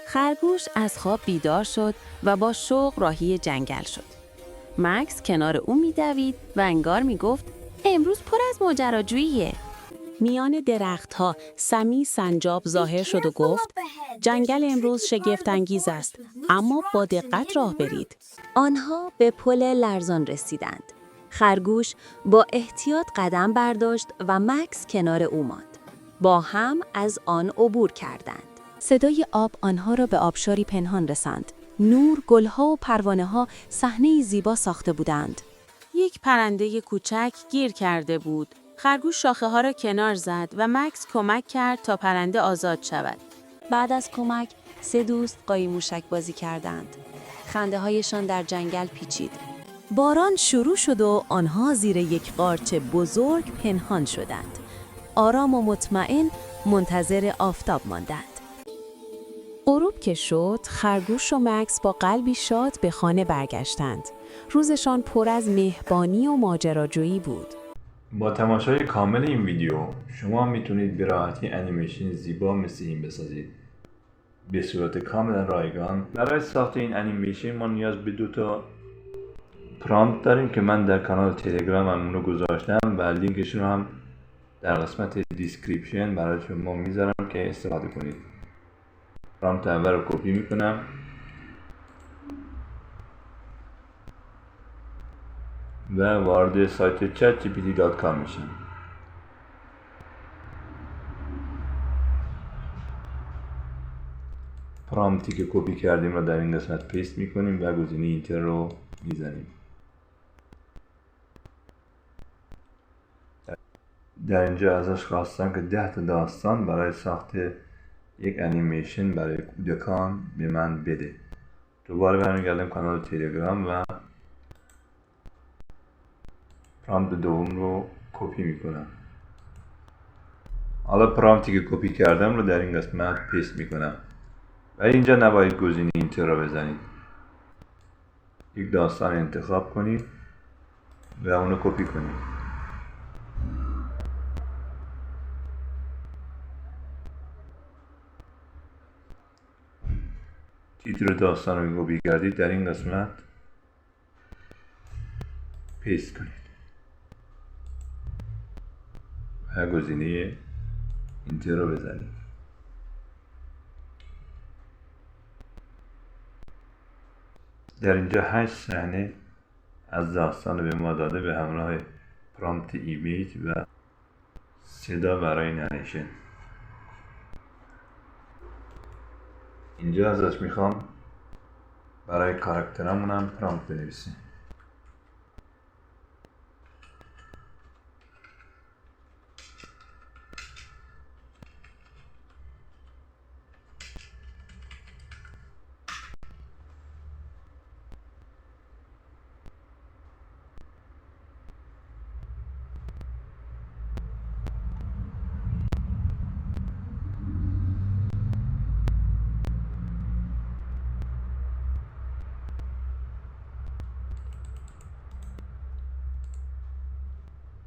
خرگوش از خواب بیدار شد و با شوق راهی جنگل شد. مکس کنار او می‌دوید و انگار می‌گفت امروز پر از ماجراجوییه. میان درخت‌ها سمی سنجاب ظاهر شد و گفت جنگل امروز شگفت‌انگیز است، اما با دقت راه برید. آنها به پل لرزان رسیدند. خرگوش با احتیاط قدم برداشت و مکس کنار او ماند. با هم از آن عبور کردند. صدای آب آنها را به آبشاری پنهان رساند. نور، گلها و پروانه‌ها صحنه‌ای زیبا ساخته بودند. یک پرنده کوچک گیر کرده بود. خرگوش شاخه‌ها را کنار زد و مکس کمک کرد تا پرنده آزاد شود. بعد از کمک، 3 دوست قایم موشک بازی کردند. خنده‌هایشان در جنگل پیچید. باران شروع شد و آنها زیر یک قارچ بزرگ پنهان شدند. آرام و مطمئن منتظر آفتاب ماندند. غروب که شد، خرگوش و مکس با قلبی شاد به خانه برگشتند. روزشان پر از مهربانی و ماجراجویی بود. با تماشای کامل این ویدیو شما میتونید به راحتی انیمیشن زیبا مثل این بسازید به صورت کاملا رایگان. برای ساخت این انیمیشن ما نیاز به 2 تا پرامپت داریم که من در کانال تلگرامم اونو گذاشتم و لینکش رو هم در قسمت دیسکریپشن برای شما میذارم که استفاده کنید. پرامپت اول رو کپی میکنم و وارد سایت chatgpt.com میشم. پرامپتی که کپی کردیم رو در این قسمت پیست میکنیم و گزینه اینتر رو میزنیم. در اینجا ازش خواستم که 10 تا داستان برای ساخت یک انیمیشن برای کودکان به من بده. دوباره برمیگردم کانال تلگرام و پرامپت دوم رو کپی میکنم. حالا پرامپتی که کپی کردم رو در این قسمت پیست میکنم. ولی اینجا نباید گزینه اینتر رو بزنید. یک داستان انتخاب کنید و اونو کپی کنید. تیتر داستان رو کپی کردید در این قسمت پیست کنید و گزینه اینتر رو بزنید. در اینجا 8 صحنه از داستان به ما داده به همراه پرامپت ایمیج و صدا برای نریشن. اینجا ازش میخوام برای کاراکترامون هم پرامپت بنویسیم.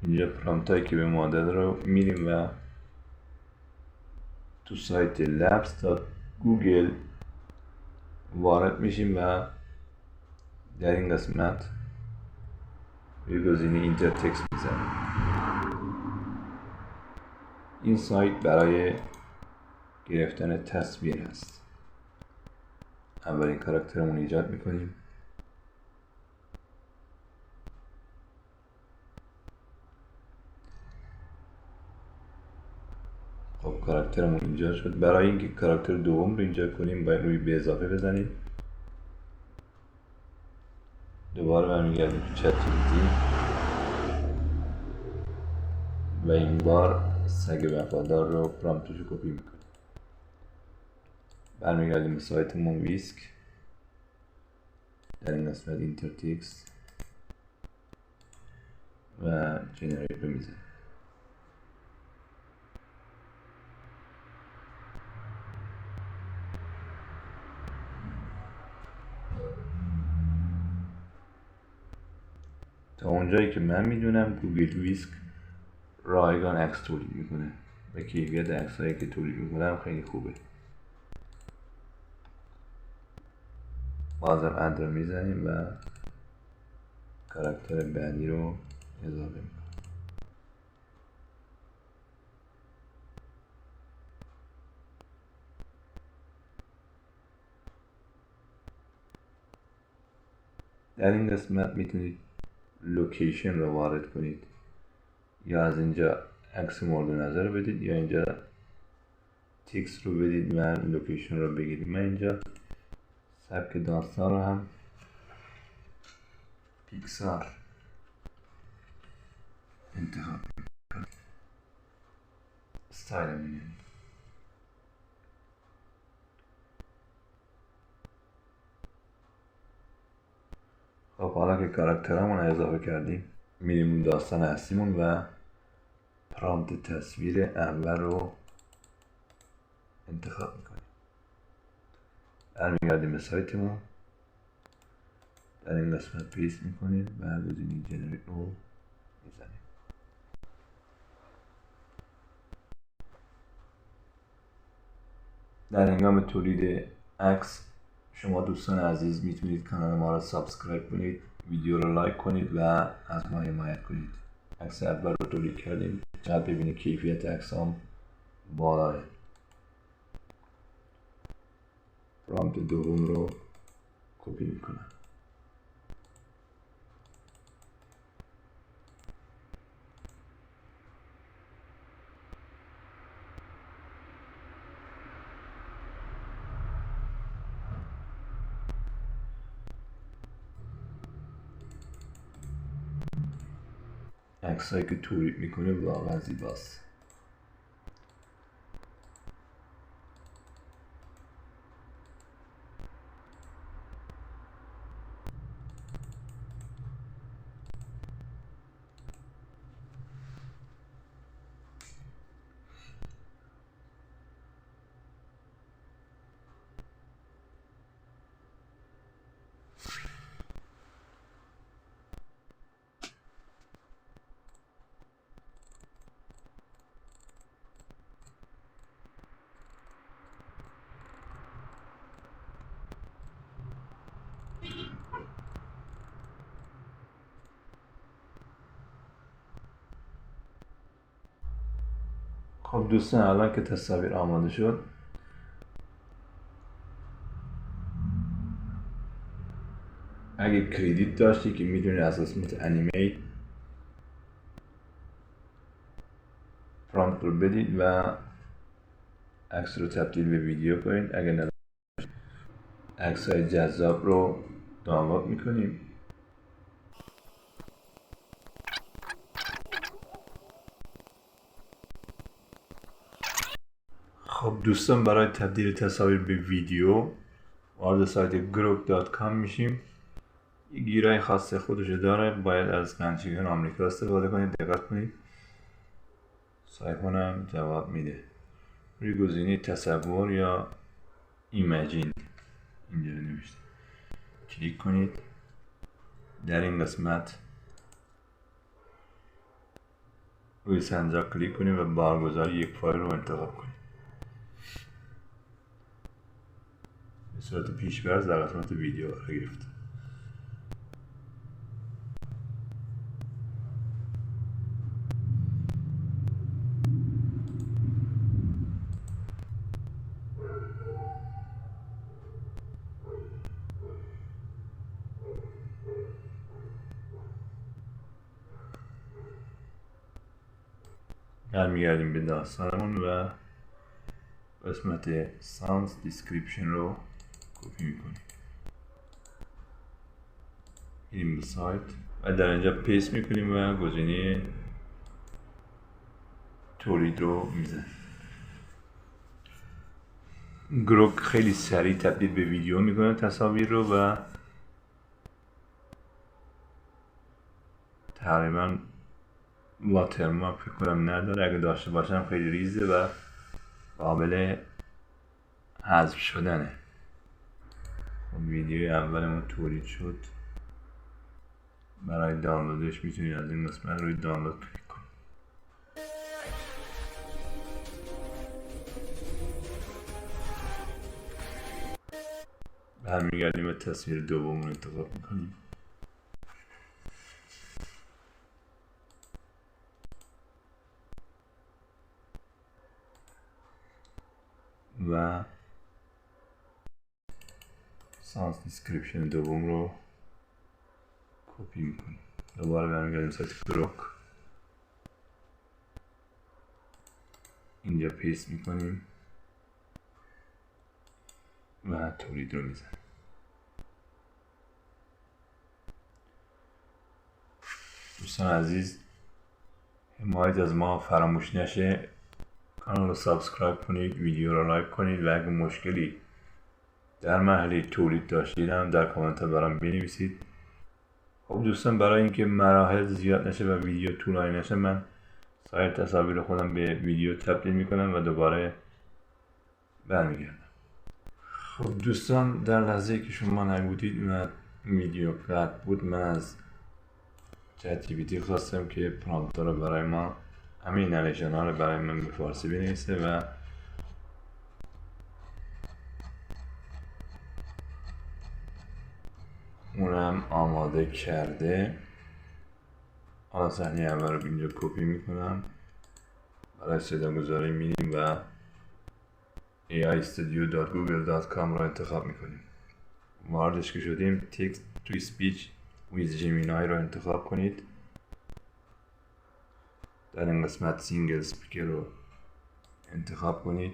اینجا پرامپت هایی که به ما داده رو میریم و تو سایت labs.google وارد میشیم و در این قسمت روی گزینه اینتر تکست میزنیم. این سایت برای گرفتن تصویر هست. اولین کاراکترمون ایجاد میکنیم. خب کاراکترمون اینجا شد. برای اینکه کاراکتر دوم رو اینجا کنیم باید روی به اضافه بزنید. دوباره برمیگردیم تو چت جی پی تی و این بار سگ وفادار رو پرامپتش رو کپی میکنیم. برمیگردیم به سایتمون ویسک. در این قسمت اینتر تکست و جنریت رو میزنیم. تا اونجایی که من میدونم گوگل ویسک رایگان عکس تولید میکنه و کیفیت عکسایی که تولید میکنم خیلی خوبه. بازم اد رو میزنیم و کاراکتر بعدی رو اضافه میکنیم. در این قسمت میتونید لوکیشن رو وارد کنید، یا از اینجا عکس مورد نظر رو بدید یا اینجا تکست رو بدید و لوکیشن رو بگیرید. من اینجا سبک داستان رو هم پیکسار انتخاب میکنم. استایل میگم. خب حالا که کاراکترامون رو اضافه کردیم، میریم داستان اصلیمون و پرامپت تصویر اول رو انتخاب میکنیم. برمیگردیم به سایتمون، در این قسمت پیست میکنیم و گزینه جنریت رو میزنیم. در هنگام تولید عکس شما دوستان عزیز میتونید کانال ما را سابسکرایب کنید، ویدیو رو لایک کنید و از ما حمایت کنید. عکس اول رو تولید کردیم، شاید ببینید کیفیت عکسام بالاه. پرامپت دوم رو کپی میکنم. عکسایی که تولید میکنه واقعا زیباست. خب دوستان، الان که تصاویر آماده شد، اگه کردیت داشتی که میدونی از قسمت انیمیت پرامپت رو بدید و عکس رو تبدیل به ویدیو کنید. اگه نداشت عکس های جذاب رو دانلود میکنیم. خب دوستان، برای تبدیل تصاویر به ویدیو وارد سایت grok.com میشیم. یه گیرای خاص خودش داره، باید از قنچگان آمریکا استفاده کنید. دقت کنید سایفون هم جواب میده. روی گزینه تصور یا ایمیجین اینجا نوشته کلیک کنید. در این قسمت روی سنجاق کلیک کنید و بارگذاری یک فایل رو انتخاب کنید. به صورت پیش‌فرض در قسمت ویدیو قرار گرفته. برمیگردیم به داستانمون و قسمت سانس دیسکریپشن رو کپی میکنیم. میریم به سایت و در اینجا پیست میکنیم و گزینه تولید رو میزنیم. گروک خیلی سریع تبدیل به ویدیو میکنه تصاویر رو و تقریبا واترمارک فکر کنم نداره. اگه داشته باشم خیلی ریزه و قابل حذف شدنه. ویدیوی اولمون تولید شد. برای دانلودش میتونید از این قسمت روی دانلود کلیک کنید. برمیگردیم و تصویر دوم رو انتخاب میکنیم و سانس دیسکریپشن دوم رو کپی میکنیم. دوباره برمیگردیم سایت کروک، اینجا پیست میکنیم و تولید رو میزنیم. دوستان عزیز، حمایت از ما فراموش نشه. کانال رو سابسکرایب کنید، ویدیو رو لایک کنید و اگه مشکلی در مرحله تولید داشتید هم در کامنت ها برام بنویسید. خب دوستان، برای اینکه مراحل زیاد نشه و ویدیو طولانی نشه، من سایر تصاویر خودم به ویدیو تبدیل میکنم و دوباره برمیگردم. خب دوستان، در لحظه که شما نبودید و ویدیو قطع بود، من از چت جی پی تی خواستم که پرامپت رو برای ما، همین نریشن ها رو برای من به فارسی بنویسه و اونم آماده کرده. حالا صحنه اول رو اینجا کپی میکنم، برای صدا گذاری میریم و aistudio.google.com رو انتخاب میکنیم. واردش که شدیم، تکست تو اسپیچ with Gemini رو انتخاب کنید. در این قسمت سینگل سپیکر رو انتخاب کنید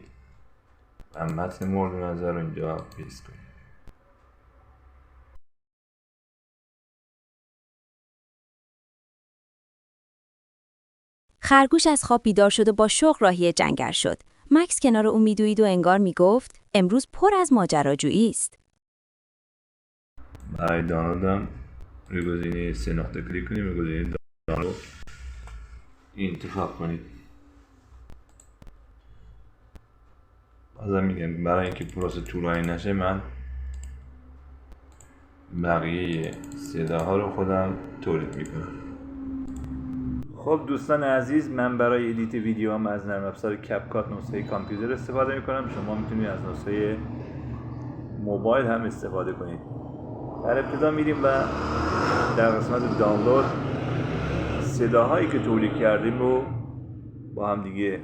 و متن مورد نظر رو اینجا پیست کنید. خرگوش از خواب بیدار شد و با شوق راهی جنگل شد. مکس کنار او میدوید و انگار میگفت امروز پر از ماجراجویی است. برای دانلودم روی گزینه 3 نقطه کلیک کنید و گزینه دانلود انتخاب کنید. بازم میگم برای اینکه پروسه طولانی نشه، من بقیه صداها رو خودم تولید میکنم. خب دوستان عزیز، من برای ادیت ویدیو هم از نرم افزار کپ کات نسخه کامپیوتر استفاده میکنم. شما میتونید از نسخه موبایل هم استفاده کنید. در ابتدا میریم و در قسمت دانلود صداهایی که تولید کردیم رو با هم دیگه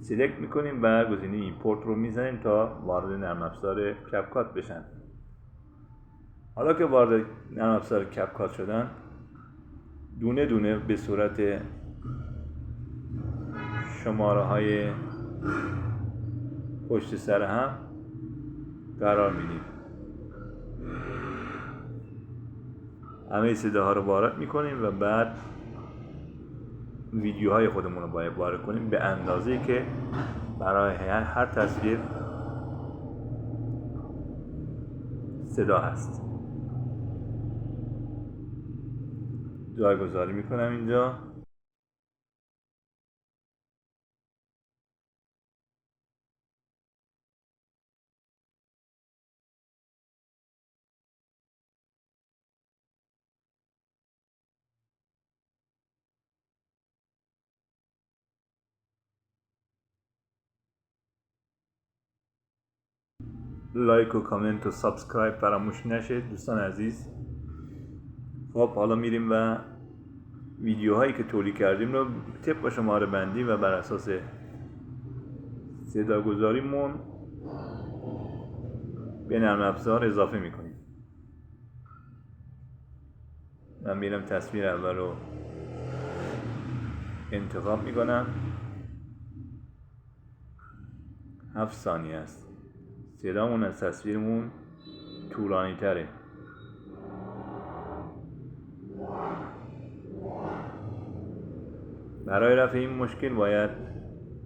سلکت میکنیم و گزینه ایمپورت رو میزنیم تا وارد نرم افزار کپ کات بشن. حالا که وارد نرم افزار کپ کات شدن، دونه دونه به صورت شماره های پشت سر هم قرار میدیم. همه صداها رو وارد میکنیم و بعد ویدیوهای خودمون رو باید وارد کنیم به اندازه‌ای که برای هر تصویر صدا هست. جایگذاری میکنم اینجا. لایک و کامنت و سابسکرایب فراموش نشه دوستان عزیز. خب حالا میریم و ویدیوهایی که تولید کردیم رو طبق شماره بندی و بر اساس صدا گذاریمون به نرم افزار اضافه میکنیم. من میرم تصویر اول رو انتخاب میکنم. 7 ثانیه است. صدامون از تصویرمون طولانی تره. برای رفع این مشکل باید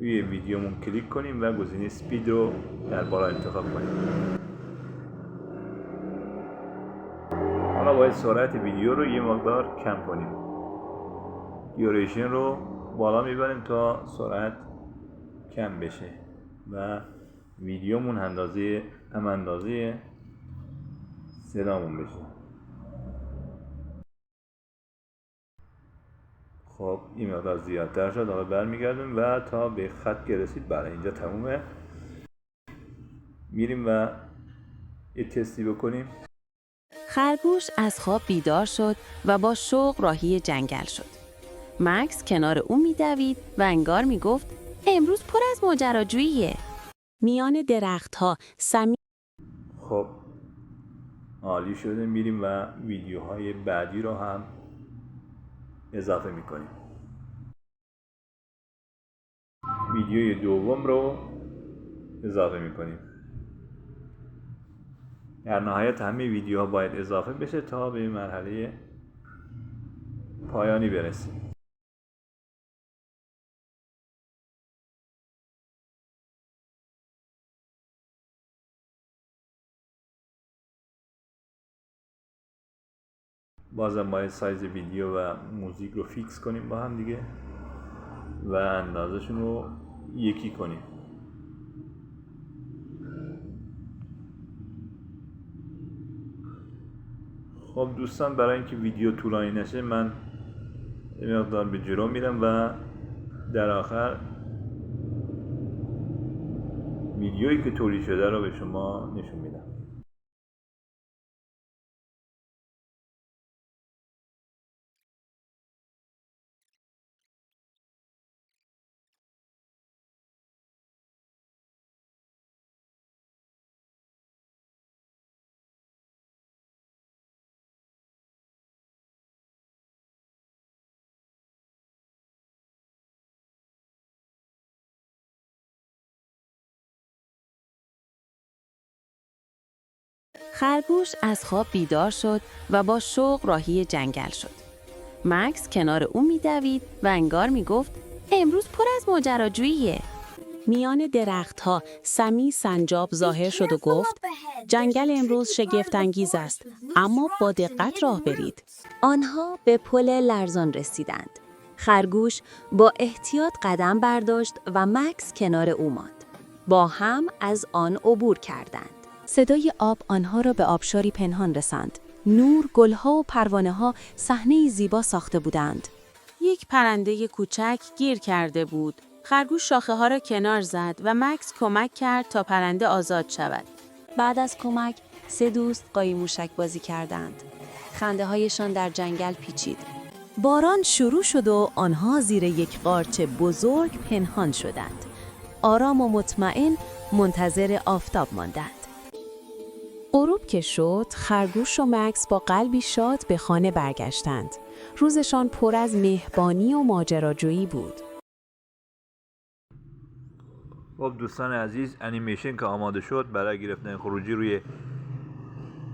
روی ویدیومون کلیک کنیم و گزینه سپید رو در بالا انتخاب کنیم. حالا باید سرعت ویدیو رو یه مقدار کم کنیم. دیوریشن رو بالا میبریم تا سرعت کم بشه و ویدیومون اندازه صدامون بشه. خب این مقدار زیادتر شد. حالا برمیگردیم و تا به خط که رسید برای اینجا تمومه. میریم و یه تستی بکنیم. خرگوش از خواب بیدار شد و با شوق راهی جنگل شد. مکس کنار او می‌دوید و انگار می‌گفت امروز پر از ماجراجوییه. میان درخت‌ها سمی خب عالی شده، میریم و ویدیوهای بعدی رو هم اضافه میکنیم. ویدیوی دوم رو اضافه میکنیم. در نهایت همه ویدیوها باید اضافه بشه تا به مرحله پایانی برسیم. بازم باید سایز ویدیو و موزیک رو فیکس کنیم با هم دیگه و اندازشون رو یکی کنیم. خب دوستان، برای اینکه ویدیو طولانی نشه من یه مقدار به جلو میرم و در آخر ویدیویی که تولید شده رو به شما نشون میدم. خرگوش از خواب بیدار شد و با شوق راهی جنگل شد. مکس کنار او می‌دوید و انگار می‌گفت امروز پر از ماجراجوییه. میان درخت‌ها سمی سنجاب ظاهر شد و گفت جنگل امروز شگفت‌انگیز است، اما با دقت راه برید. آنها به پل لرزان رسیدند. خرگوش با احتیاط قدم برداشت و مکس کنار او ماند. با هم از آن عبور کردند. صدای آب آنها را به آبشاری پنهان رساند. نور، گلها و پروانه‌ها صحنه‌ای زیبا ساخته بودند. یک پرنده کوچک گیر کرده بود. خرگوش شاخه ها را کنار زد و مکس کمک کرد تا پرنده آزاد شود. بعد از کمک 3 دوست قایم موشک بازی کردند. خنده هایشان در جنگل پیچید. باران شروع شد و آنها زیر یک قارچ بزرگ پنهان شدند. آرام و مطمئن منتظر آفتاب ماندند. غروب که شد، خرگوش و مکس با قلبی شاد به خانه برگشتند. روزشان پر از مهربانی و ماجراجویی بود. خب دوستان عزیز، انیمیشن که آماده شد، برای گرفتن خروجی روی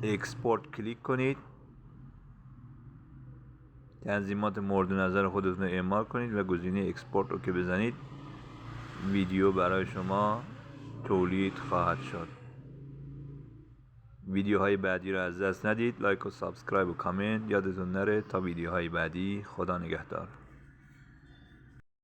اکسپورت کلیک کنید. تنظیمات مورد نظر خودتون رو اعمال کنید و گزینه اکسپورت رو که بزنید ویدیو برای شما تولید خواهد شد. ویدیوهای بعدی رو از دست ندید. لایک و سابسکرایب و کامنت یادتون نره. تا ویدیوهای بعدی، خدا نگهدار.